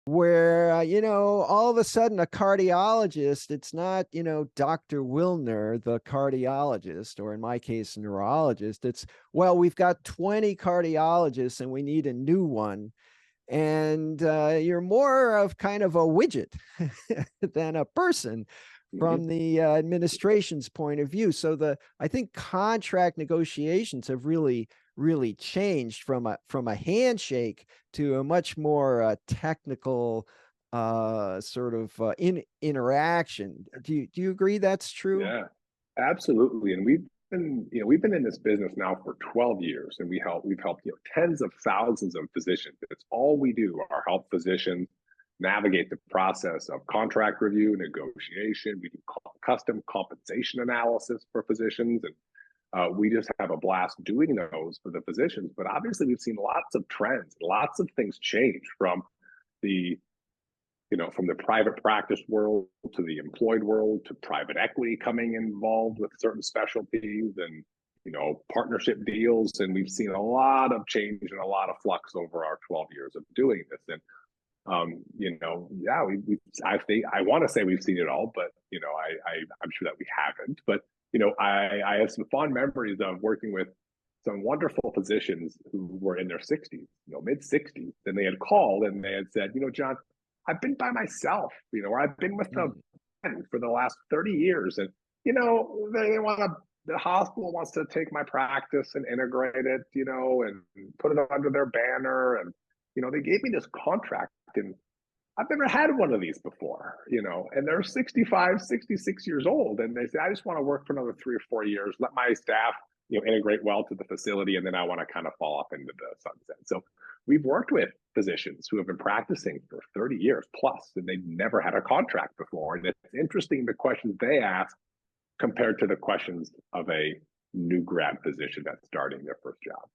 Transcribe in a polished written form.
where, all of a sudden a cardiologist, it's not, Dr. Wilner, the cardiologist, or in my case, neurologist. It's, well, we've got 20 cardiologists and we need a new one. And you're more of kind of a widget than a person Mhm. from the administration's point of view. So I think contract negotiations have really changed from a handshake to a much more technical sort of interaction. Do you agree that's true? Yeah, absolutely. And we've been in this business now for 12 years, and we've helped tens of thousands of physicians. It's all we do are help physicians navigate the process of contract review, negotiation. We do custom compensation analysis for physicians, and we just have a blast doing those for the physicians. But obviously, we've seen lots of trends, lots of things change the from the private practice world to the employed world to private equity coming involved with certain specialties and, partnership deals. And we've seen a lot of change and a lot of flux over our 12 years of doing this. And, yeah, I think, I want to say we've seen it all, but, I'm sure that we haven't. But, I have some fond memories of working with some wonderful physicians who were in their 60s, mid 60s, and they had called and they had said, John, I've been by myself, or I've been with a Mm. friend for the last 30 years. And, they want to, the hospital wants to take my practice and integrate it, and put it under their banner. And, they gave me this contract and I've never had one of these before, and they're 65, 66 years old. And they say, I just want to work for another 3 or 4 years, let my staff, integrate well to the facility. And then I want to kind of fall off into the sunset. So we've worked with physicians who have been practicing for 30 years plus, and they've never had a contract before. And it's interesting the questions they ask compared to the questions of a new grad physician that's starting their first job.